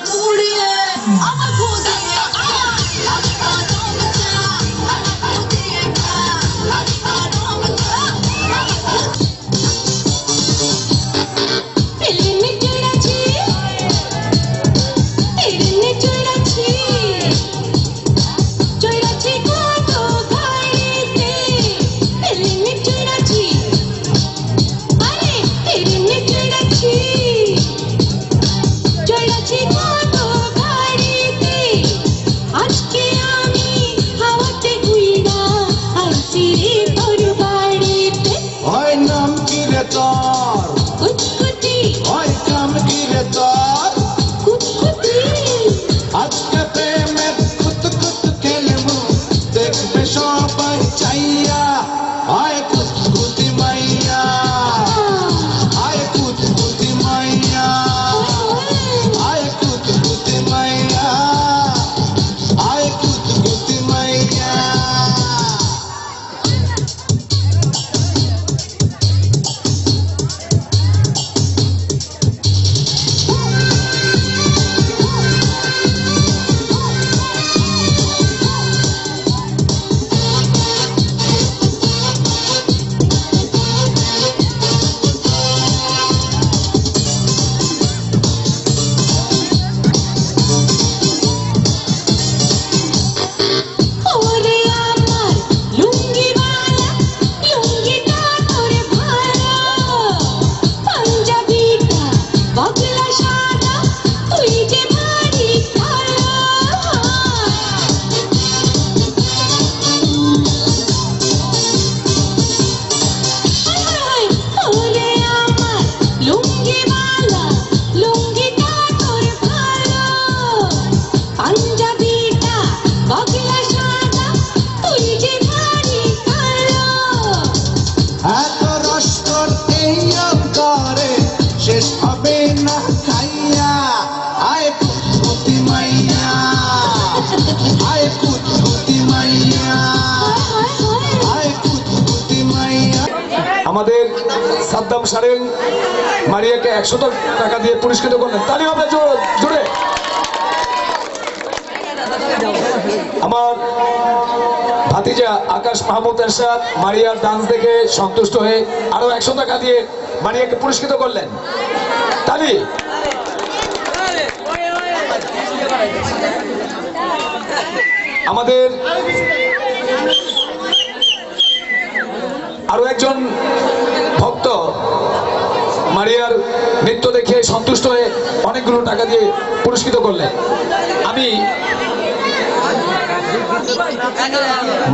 পুড়িয়ে আমার খুদে আমাদের সাদ্দাম সারেন মারিয়াকে 100 টাকা দিয়ে পুরস্কৃত করলেন। তালি হবে জোরে। আমার ভাতিজা আকাশ মাহমুদ এরশাদ মারিয়ার ডান্স দেখে সন্তুষ্ট হয়ে আরো 100 টাকা দিয়ে মারিয়াকে পুরস্কৃত করলেন। তালি। আমাদের আরো একজন ভক্ত মারিয়ার নৃত্য দেখে সন্তুষ্ট হয়ে অনেকগুলো টাকা দিয়ে পুরস্কৃত করলেন। আমি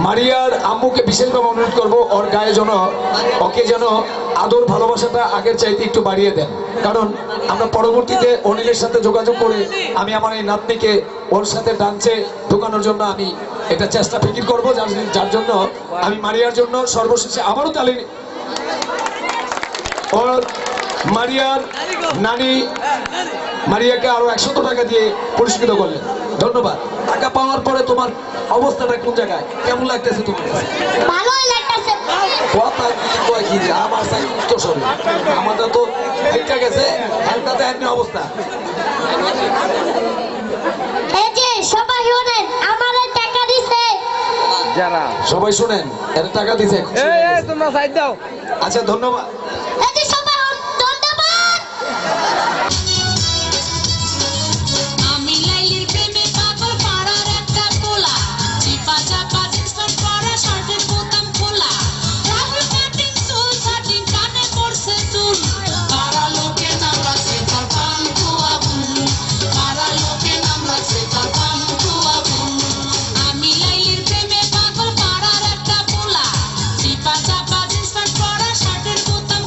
মারিয়ার আম্মুকে বিশেষভাবে অনুরোধ করবো ওর গায়ে যেন ওকে যেন আদর ভালোবাসাটা আগের চাইতে একটু বাড়িয়ে দেন, কারণ আমরা পরবর্তীতে অনিলের সাথে যোগাযোগ করে আমি আমার এই নাতনিকে ওর সাথে ডান্সে ঢোকানোর জন্য আমি এটা চেষ্টা ফিকির করবো, যার জন্য আমি মারিয়ার জন্য সর্বশেষে আবারও তালি ওর মারিয়ার নানি মারিয়াকে আরো 100 টাকা দিয়ে পুরস্কৃত করলেন। ধন্যবাদ। টাকা পাওয়ার পরে তোমার অবস্থাটা কোন জায়গায়, কেমন লাগতেছে তোমার? ভালোই লাগতেছে। কথা কয় কি যে আমার সাই উত্তর সরে আমাদের তো ঠিকঠাক গেছে, হালকাতে এমনি অবস্থা। এই যে সবাই শুনেন, আমারে টাকা দিছে যারা সবাই শুনেন, এর টাকা দিছে। এই তোমরা সাইড দাও। আচ্ছা ধন্যবাদ। এই যে সবাই ধন্যবাদ। আমি লাইলির প্রেমে পাগল পাড়ার একটা পোলা, চিপা চাপা জিন্স পরা শার্টের বোতাম খোলা, রাহুল কাটিং চুল ছাটিং কানে পড়ছে চুল, পাড়া লোকে নাম রাখছে তার পান্টু আবুল, পাড়া লোকে নাম রাখছে তার পান্টু আবুল। আমি লাইলির প্রেমে পাগল পাড়ার একটা পোলা, চিপা চাপা জিন্স পরা শার্টের বোতাম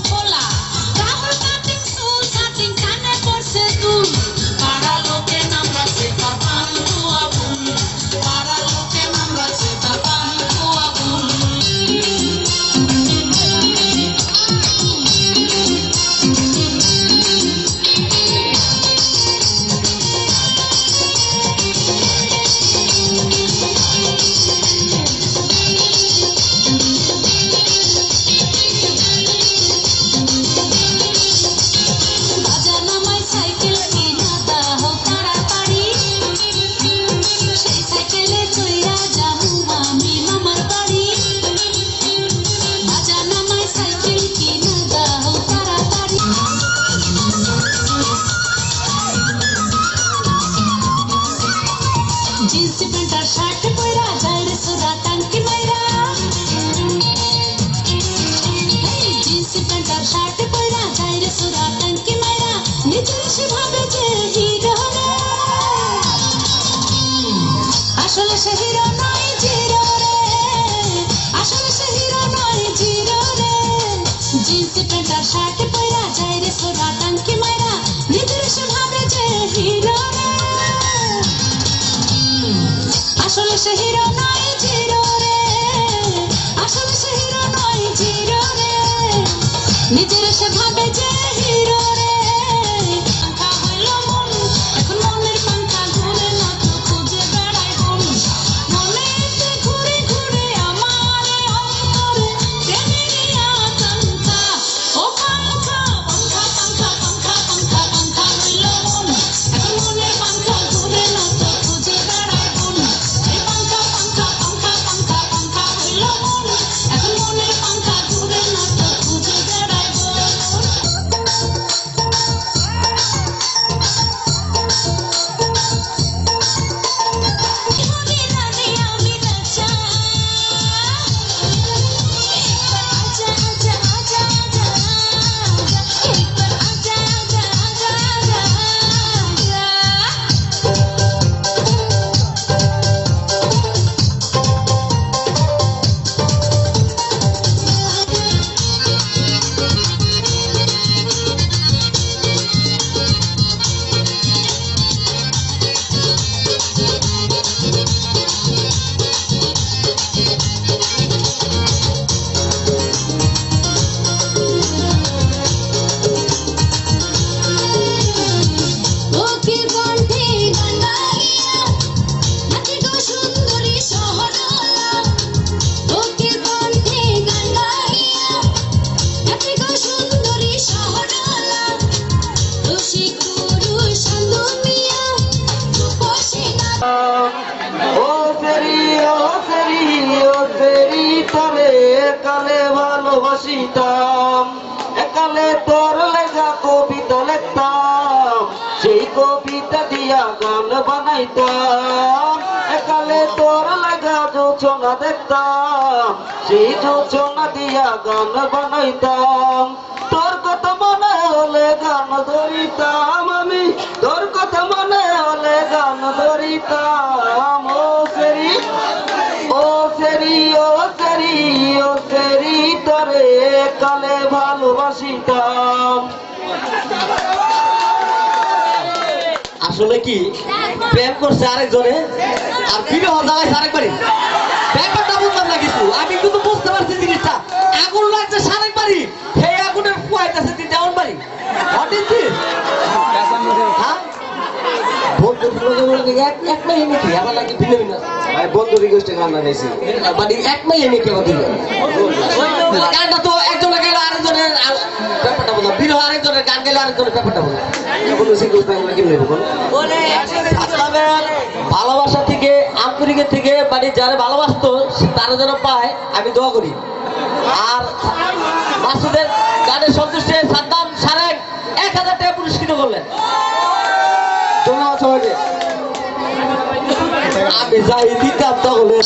নিজের সে ভাবে যে হিরো রে পাঙ্খা হইল মন এখন মনের পাঙ্খা ঘুরে না তো খুঁজে বেড়াই মন মনেতে ঘুরে ঘুরে আমারে অন্তরে প্রেমের আকাঙ্ক্ষা ও পাঙ্খা পাঙ্খা পাঙ্খা পাঙ্খা পাঙ্খা পাঙ্খা হইল মন এখন মনের পাঙ্খা ঘুরে না তো খুঁজে বেড়াই মন এই পাঙ্খা পাঙ্খা পাঙ্খা পাঙ্খা পাঙ্খা হইল মন এখন মনের পাঙ্খা ঘুরে না তো খুঁজে বেড়াই মন মনে রাতে আমি নাচা আজা আজা আজা আজা একবার আজা আজা আজা আজা ওকে কণ্ঠে গান গাইয়া নাচে গো সুন্দরী শহরলা ওকে কণ্ঠে গান গাইয়া নাচে গো সুন্দরী শহরলা রসিক পুরুষ শান্তমিয়া বসে না ও সেরি তরে কালে ভালোবাসিতাম একালে তোর লেখা কবিতা লিখতাম সেই কবিতা দিয়া গান বানাইতাম একালে তোর লেখা যোচনা দেখতাম সেই যোচনা দিয়া গান বানাইতাম তোর কথা মনে হলে গান ধরিতাম আমি তোর কথা মনে হলে গান ধরিতাম ও সেরি তরে কালে ভালোবাসিতাম। আসলে কি প্রেম করছে আরেকজনে আর বিবাহ জ্বালাইছে আরেকবারই ব্যাপারটা বুঝলাম না কিছু আমি কিন্তু বুঝতে পারছি জিনিসটা আগুন লাগছে আরেকবারই সেই আগুনের ফুয়াইতেছে তিনটা এমন বাড়ি হোয়াট ইজ দিস এক মাই নাকি আমার নাকি ফিল্ম না ভাই বন্ধু রিকোয়েস্টে গান গাইছি মানে এক মাই নাকি আমার দিল গানটা তো একজন গেলে আরেকজনের ব্যাপারটা বলো বিরহ আরেকজনের গান গেলে আরেকজনের ব্যাপারটা বলো বন্ধু রিকোয়েস্ট গান কি নেব বল ভালোবাসা থেকে আন্তরিকের থেকে মানে যারা ভালোবাসতো তারা যেন পায় আমি দোয়া করি আর মাসুদের গানের সন্তুষ্টে সাদ্দাম সারেক 1000 টাকা পুরস্কৃত করলেন ধন্যবাদ সবাইকে আমি যাই দিতাম তাহলে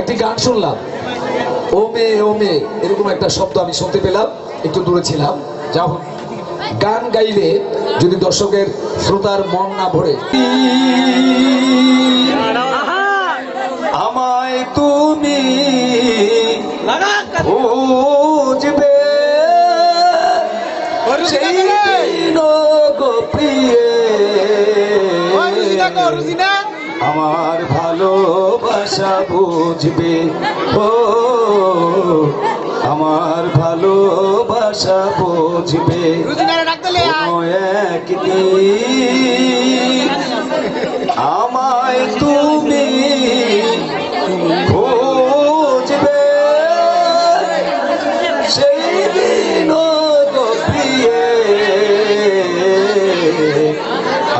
একটি গান শুনলাম, ও মে এরকম একটা শব্দ আমি শুনতে পেলাম, একটু দূরে ছিলাম। যখন গান গাইলে যদি দর্শকের শ্রোতার মন না ভরে, আমায় তুমি বুঝবে সেই দিন গো প্রিয়ে, আমার ভালোবাসা বুঝবে, ও আমার ভালোবাসা বুঝবে কোনো একদিন, আমায় তুমি বুঝবে সেই দিন গো প্রিয়ে,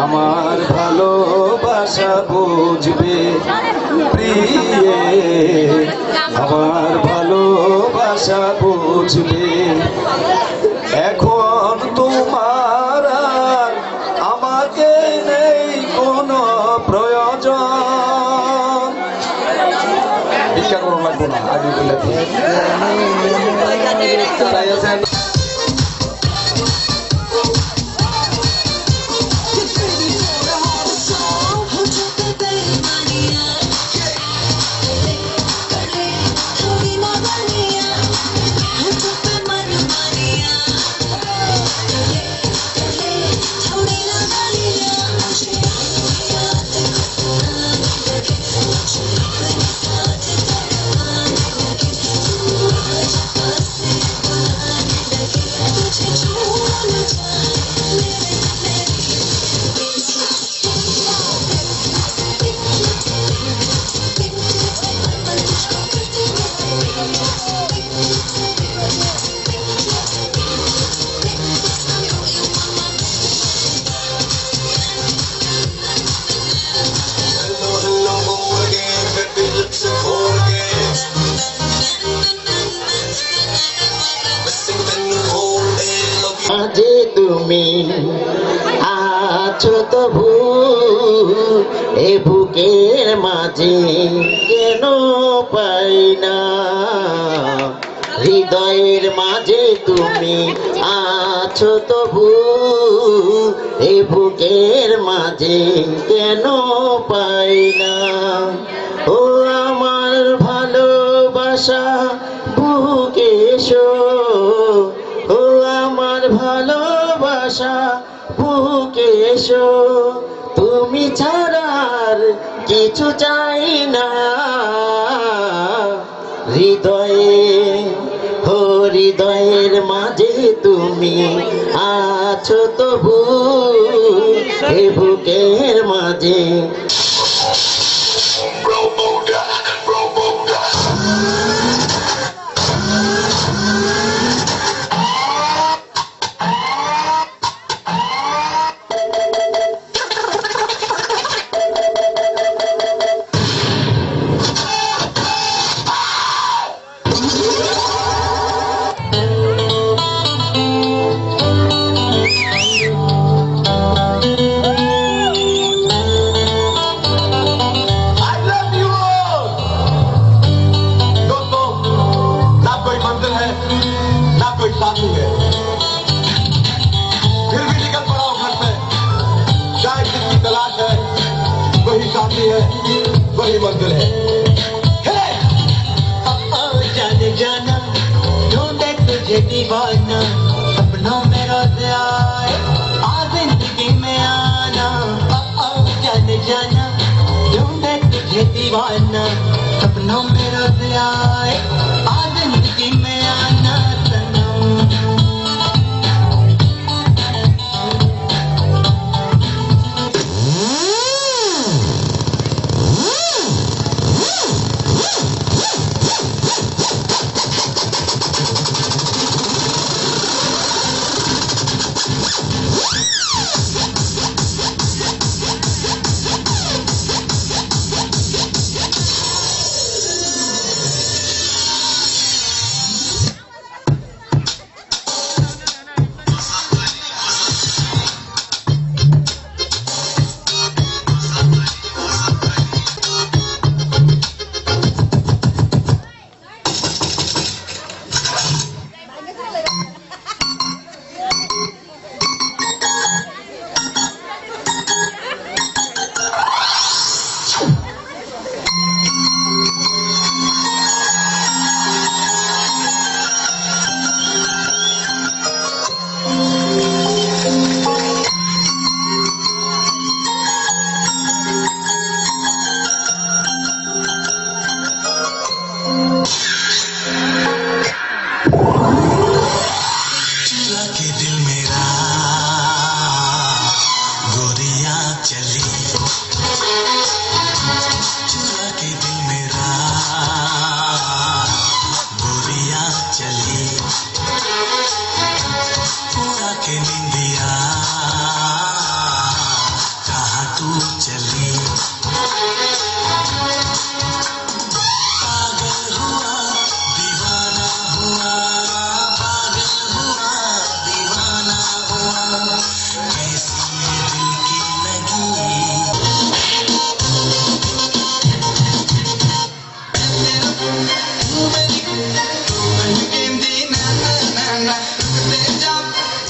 আমার ভালোবাসা বুঝবে প্রিয়ে, আমার ভালোবাসা বুঝবে। এখন তোমার আর আমাকে নেই কোনো প্রয়োজন, ভিক্ষা করুন লাগবো না আগে বলে তাই আছেন। আজে তুমি আছো তবু এ বুকের মাঝে কেন পাই না, হৃদয়ের মাঝে তুমি আছো তবু এ বুকের মাঝে কেন পাই না, ও আমার ভালোবাসা বুকে এসো, ও আমার ভালোবাসা বুকে এসো, তুমি ছাড়ার কিছু চাই না, হৃদয়ে ও হৃদয়ের মাঝে তুমি আছো তবু এ বুকের মাঝে। वही मंजिल है। जाने जाना ढूंढे तुझे दीवाना, सपनों में रोज आए आ जिंदगी में आना। जाने जाना ढूंढे तुझे दीवाना, सपनों में रोज आए आ जिंदगी में आना सनम।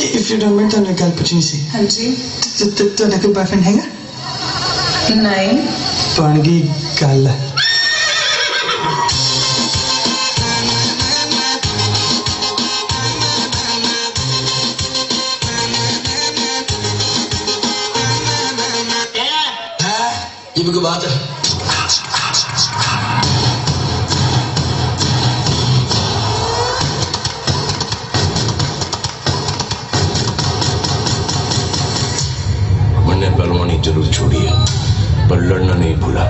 If you don't mind, तो निकाल पूछी सी। हाँ जी। तो ना कोई बॉयफ्रेंड हैगा? नहीं। पाणगी काला। ये भी कोई बात है? मैंने पहलवानी जरूर छोड़ी है, पर लड़ना नहीं भूला।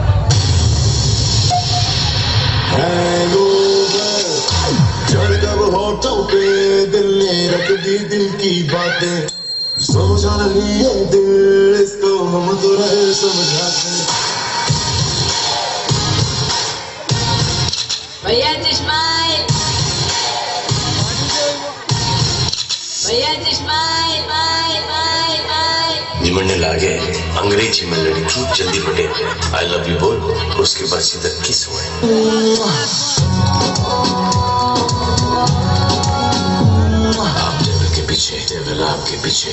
जब होठों पे दिल ने रख दी दिल की बातें, समझा नहीं है दिल इसको हम तो रहे समझाते। भैया स्माइल, भैया स्माइल, निमरने लागे अंग्रेजी में लड़की जल्दी बटे आई लव यू बोल, उसके बाद सीधा किस हुए। आप टेबल के पीछे, टेबल आपके पीछे।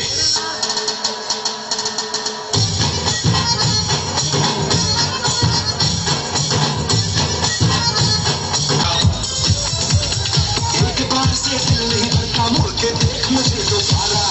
एक बार से दिल नहीं भरता, मुड़ के देख मुझे तो सारा।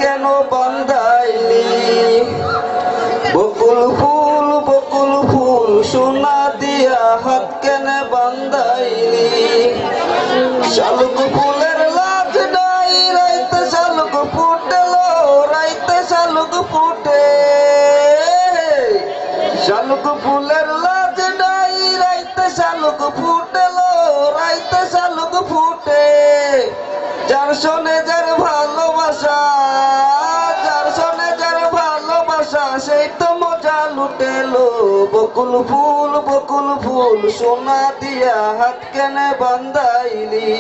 কেন বান্ধাইলি বকুল ফুল সোনা দিয়া হাত কেন বান্ধাইলি শালুক ফুলের লাজ নাই রাইতে শালুক ফুটেলো রাইতে শালুক ফুটে শালুক ফুলের লাজ নাই রাইতে শালুক ফুটেলো রাইতে শালুক ফুটে যার শোনে যার ভালোবাসা যার শোনে যার ভালোবাসা সেই তো মজা লুটেলো বকুল ফুল সোনা দিয়া হাত কেনে বান্ধাইলি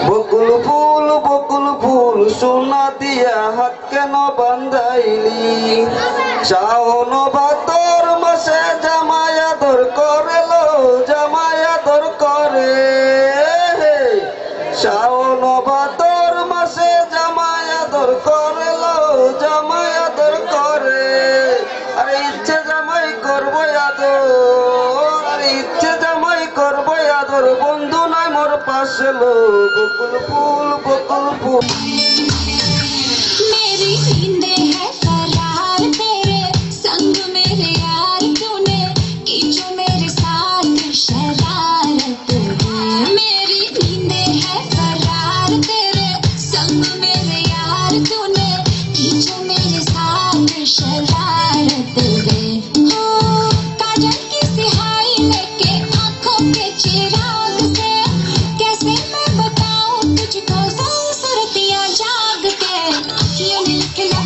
বকুল ফুল সোনা দিয়া হাত কেন বান্ধাইলি শাওন ভাদর মাসে জামাই আদর করেলো জামাই আদর করে শাওন ভাদর মাসে জামাই আদর করেলো জামাই আদর করে আরে ইচ্ছে জামাই করবো আদর আরে ইচ্ছে জামাই করবো আদর বন্ধু নাই মোর পাশে লো বকুল ফুল मेरी नींदें है करार तेरे संग मेरे यार तूने की जो मेरे साथ शरारत है। मेरी नींदें है करार तेरे संग मेरे यार तूने की जो मेरे साथ शरारत है। हो काजल की सिहाई लेके आंखों के चिराग से कैसे मैं बताऊं तुझको सुरतियां जाग के यूं लिख ला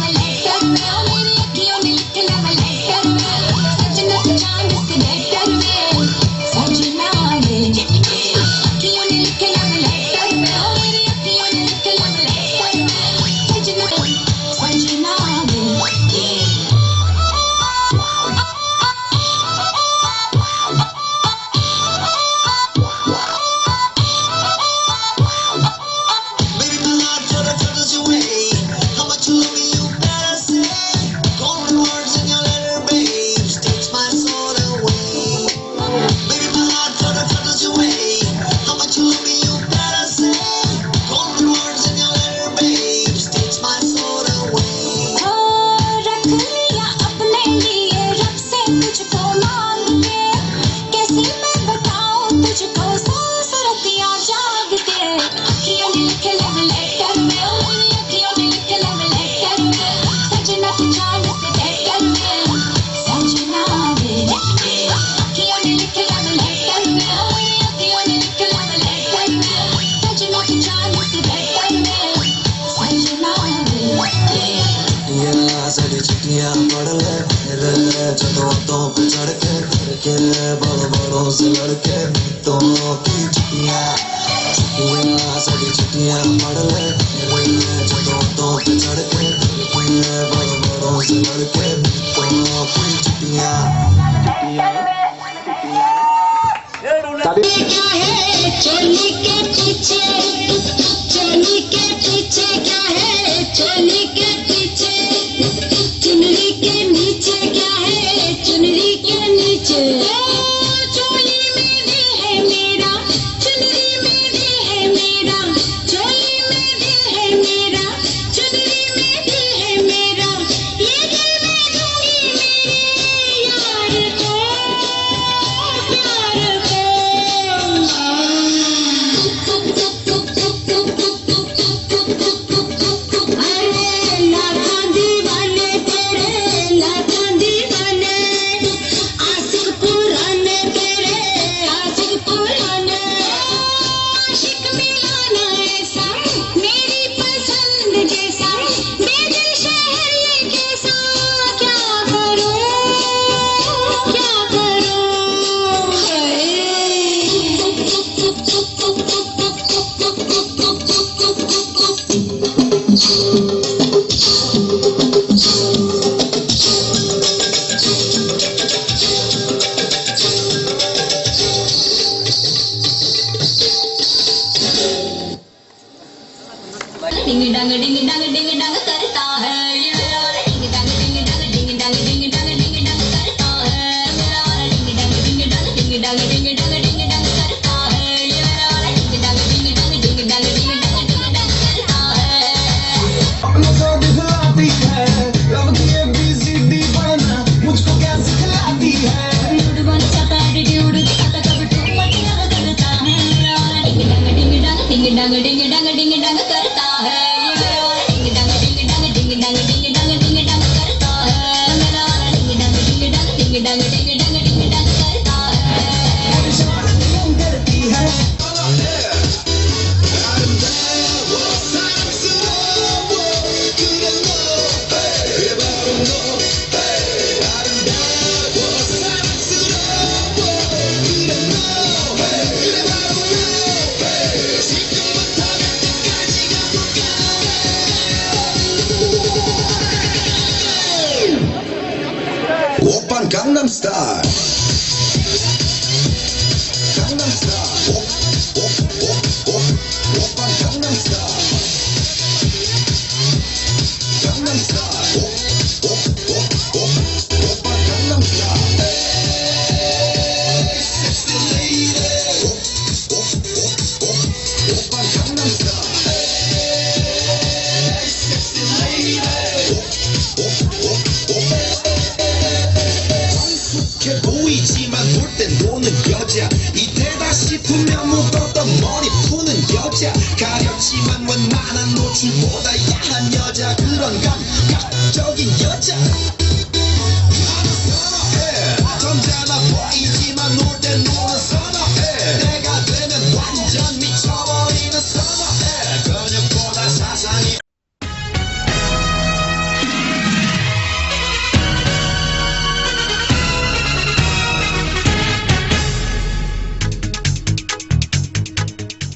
से लड़के दोनों की छुट्टियां साड़ी छुट्टियां पड़ ले जगहों पे चढ़ के बड़ों बड़ों से लड़के दोनों की छुट्टियां ताली क्या है चोली के पीछे क्या है चोली के पीछे चुनरी के नीचे क्या है चुनरी के नीचे चोली में भी है मेरा चुनरी में भी है मेरा चोली में भी है मेरा चुनरी में भी है मेरा ये दिल में दूंगी मेरे यार को प्यार को अरे लाखों दीवाने तेरे लाखों दीवाने आशिक पुराने तेरे आशिक पुराने आशिक मिलाना ऐसा मेरी पसंद जैसा बेदिल शहर ये कैसा क्या करूं डिंग डंग करता है ये मेरा डिंग डंग करता है मेरा डिंग डंग करता है ये मेरा डिंग डंग करता है अपना तो दिखलाती है लब की ABCD पढ़ना मुझको क्या सिखलाती है एटीट्यूड बन जाता एटीट्यूड दिखाता कब टू मटिया करता है मेरा डिंग डंग करता है ये मेरा डिंग डंग करता है मेरा डिंग डंग करता है करती है Oppan Gangnam Style. Gangnam Style. Oppan Gangnam Style. Gangnam Style. Oppan Gangnam Style. Sexy lady. Oppan Gangnam Style. Sexy lady. 익숙해 보이지만 볼 땐 노는 여자 이때다 싶으면 묶었던 머리 푸는 여자 가렸지만 웬만한 노출보다 야한 여자 그런 감각적인 여자